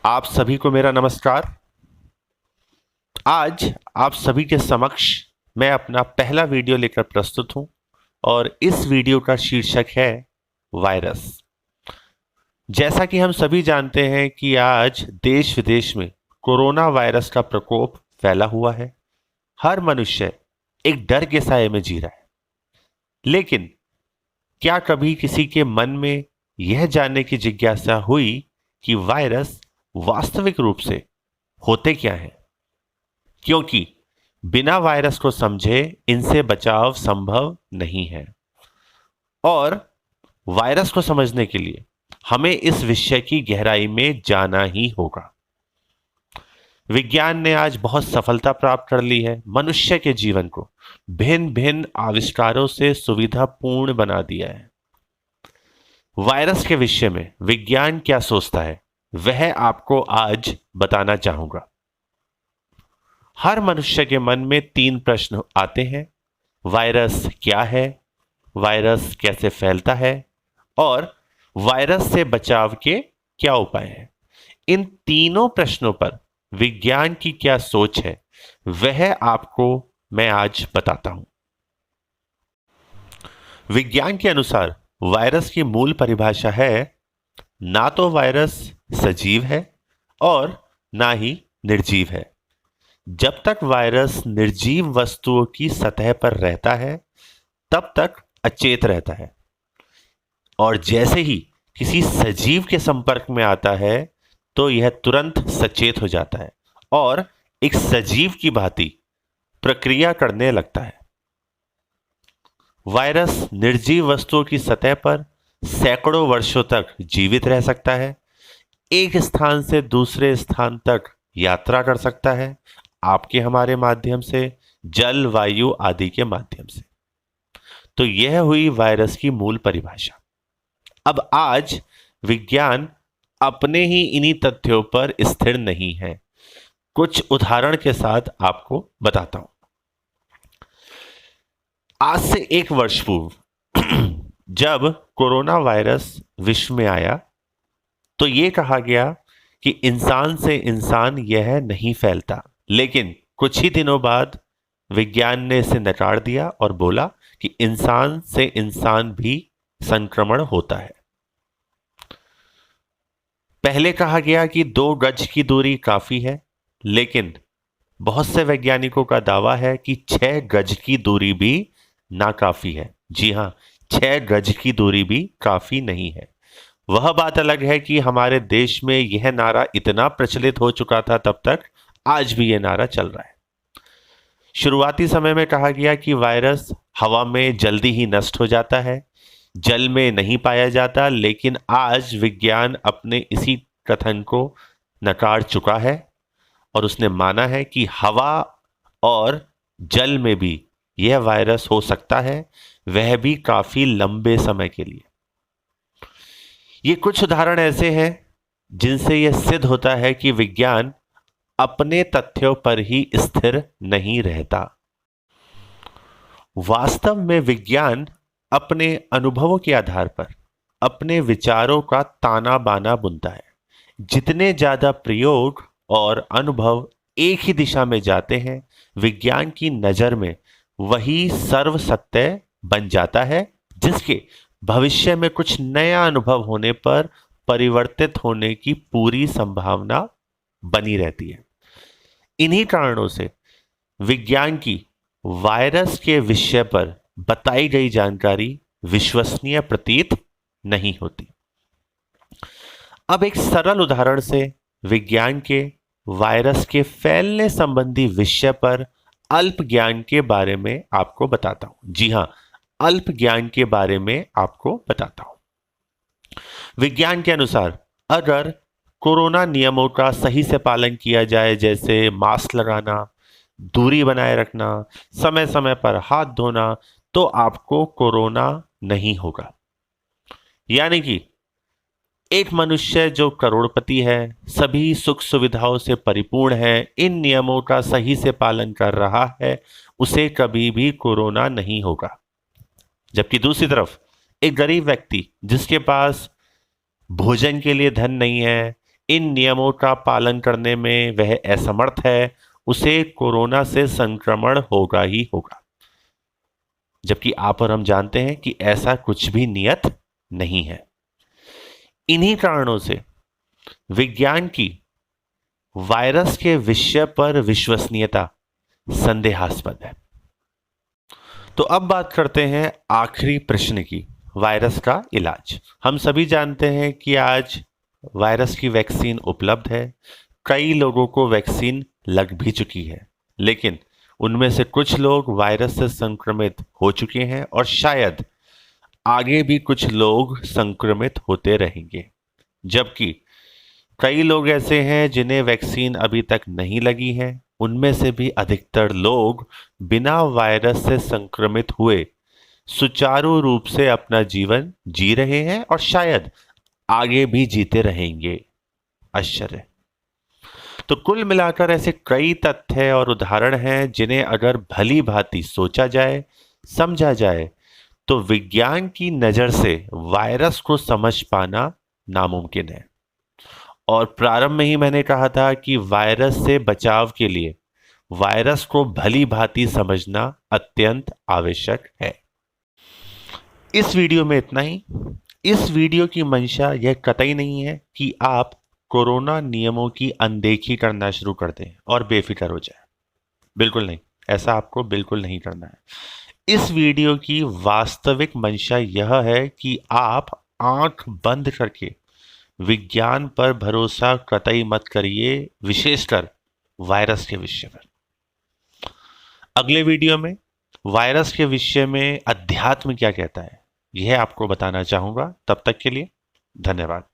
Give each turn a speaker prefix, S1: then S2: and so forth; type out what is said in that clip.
S1: आप सभी को मेरा नमस्कार। आज आप सभी के समक्ष मैं अपना पहला वीडियो लेकर प्रस्तुत हूं और इस वीडियो का शीर्षक है वायरस। जैसा कि हम सभी जानते हैं कि आज देश विदेश में कोरोना वायरस का प्रकोप फैला हुआ है। हर मनुष्य एक डर के साए में जी रहा है। लेकिन क्या कभी किसी के मन में यह जानने की जिज्ञासा हुई कि वायरस वास्तविक रूप से होते क्या हैं? क्योंकि बिना वायरस को समझे इनसे बचाव संभव नहीं है। और वायरस को समझने के लिए हमें इस विषय की गहराई में जाना ही होगा। विज्ञान ने आज बहुत सफलता प्राप्त कर ली है। मनुष्य के जीवन को भिन्न भिन्न आविष्कारों से सुविधापूर्ण बना दिया है। वायरस के विषय में विज्ञान क्या सोचता है वह आपको आज बताना चाहूंगा। हर मनुष्य के मन में 3 प्रश्न आते हैं। वायरस क्या है, वायरस कैसे फैलता है और वायरस से बचाव के क्या उपाय हैं। इन तीनों प्रश्नों पर विज्ञान की क्या सोच है वह आपको मैं आज बताता हूं। विज्ञान के अनुसार वायरस की मूल परिभाषा है, ना तो वायरस सजीव है और ना ही निर्जीव है। जब तक वायरस निर्जीव वस्तुओं की सतह पर रहता है तब तक अचेत रहता है, और जैसे ही किसी सजीव के संपर्क में आता है तो यह तुरंत सचेत हो जाता है और एक सजीव की भांति प्रक्रिया करने लगता है। वायरस निर्जीव वस्तुओं की सतह पर सैकड़ों वर्षों तक जीवित रह सकता है, एक स्थान से दूसरे स्थान तक यात्रा कर सकता है, आपके हमारे माध्यम से, जल वायु आदि के माध्यम से। तो यह हुई वायरस की मूल परिभाषा। अब आज विज्ञान अपने ही इन्हीं तथ्यों पर स्थिर नहीं है। कुछ उदाहरण के साथ आपको बताता हूं। आज से 1 वर्ष पूर्व जब कोरोना वायरस विश्व में आया तो यह कहा गया कि इंसान से इंसान यह नहीं फैलता, लेकिन कुछ ही दिनों बाद विज्ञान ने इसे नकार दिया और बोला कि इंसान से इंसान भी संक्रमण होता है। पहले कहा गया कि 2 गज की दूरी काफी है, लेकिन बहुत से वैज्ञानिकों का दावा है कि 6 गज की दूरी भी नाकाफी है। जी हां, 6 गज की दूरी भी काफी नहीं है। वह बात अलग है कि हमारे देश में यह नारा इतना प्रचलित हो चुका था तब तक, आज भी यह नारा चल रहा है। शुरुआती समय में कहा गया कि वायरस हवा में जल्दी ही नष्ट हो जाता है, जल में नहीं पाया जाता, लेकिन आज विज्ञान अपने इसी कथन को नकार चुका है और उसने माना है कि हवा और जल में भी यह वायरस हो सकता है, वह भी काफी लंबे समय के लिए। ये कुछ उदाहरण ऐसे हैं जिनसे यह सिद्ध होता है कि विज्ञान अपने तथ्यों पर ही स्थिर नहीं रहता। वास्तव में विज्ञान अपने अनुभवों के आधार पर अपने विचारों का ताना बाना बुनता है। जितने ज्यादा प्रयोग और अनुभव एक ही दिशा में जाते हैं, विज्ञान की नजर में वही सर्व सत्य बन जाता है, जिसके भविष्य में कुछ नया अनुभव होने पर परिवर्तित होने की पूरी संभावना बनी रहती है। इन्हीं कारणों से विज्ञान की वायरस के विषय पर बताई गई जानकारी विश्वसनीय प्रतीत नहीं होती। अब एक सरल उदाहरण से विज्ञान के वायरस के फैलने संबंधी विषय पर अल्प ज्ञान के बारे में आपको बताता हूं। जी हां, अल्प ज्ञान के बारे में आपको बताता हूं। विज्ञान के अनुसार अगर कोरोना नियमों का सही से पालन किया जाए, जैसे मास्क लगाना, दूरी बनाए रखना, समय समय पर हाथ धोना, तो आपको कोरोना नहीं होगा। यानी कि एक मनुष्य जो करोड़पति है, सभी सुख सुविधाओं से परिपूर्ण है, इन नियमों का सही से पालन कर रहा है, उसे कभी भी कोरोना नहीं होगा। जबकि दूसरी तरफ एक गरीब व्यक्ति जिसके पास भोजन के लिए धन नहीं है, इन नियमों का पालन करने में वह असमर्थ है, उसे कोरोना से संक्रमण होगा ही होगा। जबकि आप और हम जानते हैं कि ऐसा कुछ भी नियत नहीं है। इन्हीं कारणों से विज्ञान की वायरस के विषय पर विश्वसनीयता संदेहास्पद है। तो अब बात करते हैं आखिरी प्रश्न की, वायरस का इलाज। हम सभी जानते हैं कि आज वायरस की वैक्सीन उपलब्ध है, कई लोगों को वैक्सीन लग भी चुकी है, लेकिन उनमें से कुछ लोग वायरस से संक्रमित हो चुके हैं और शायद आगे भी कुछ लोग संक्रमित होते रहेंगे। जबकि कई लोग ऐसे हैं जिन्हें वैक्सीन अभी तक नहीं लगी है। उनमें से भी अधिकतर लोग बिना वायरस से संक्रमित हुए सुचारू रूप से अपना जीवन जी रहे हैं और शायद आगे भी जीते रहेंगे। आश्चर्य। तो कुल मिलाकर ऐसे कई तथ्य और उदाहरण हैं जिन्हें अगर भली भांति सोचा जाए, समझा जाए, तो विज्ञान की नजर से वायरस को समझ पाना नामुमकिन है। और प्रारंभ में ही मैंने कहा था कि वायरस से बचाव के लिए वायरस को भली भांति समझना अत्यंत आवश्यक है। इस वीडियो में इतना ही। इस वीडियो की मंशा यह कतई नहीं है कि आप कोरोना नियमों की अनदेखी करना शुरू कर दें और बेफिक्र हो जाए। बिल्कुल नहीं, ऐसा आपको बिल्कुल नहीं करना है। इस वीडियो की वास्तविक मंशा यह है कि आप आंख बंद करके विज्ञान पर भरोसा कतई मत करिए, विशेषकर वायरस के विषय पर। अगले वीडियो में वायरस के विषय में अध्यात्म क्या कहता है, यह आपको बताना चाहूंगा। तब तक के लिए धन्यवाद।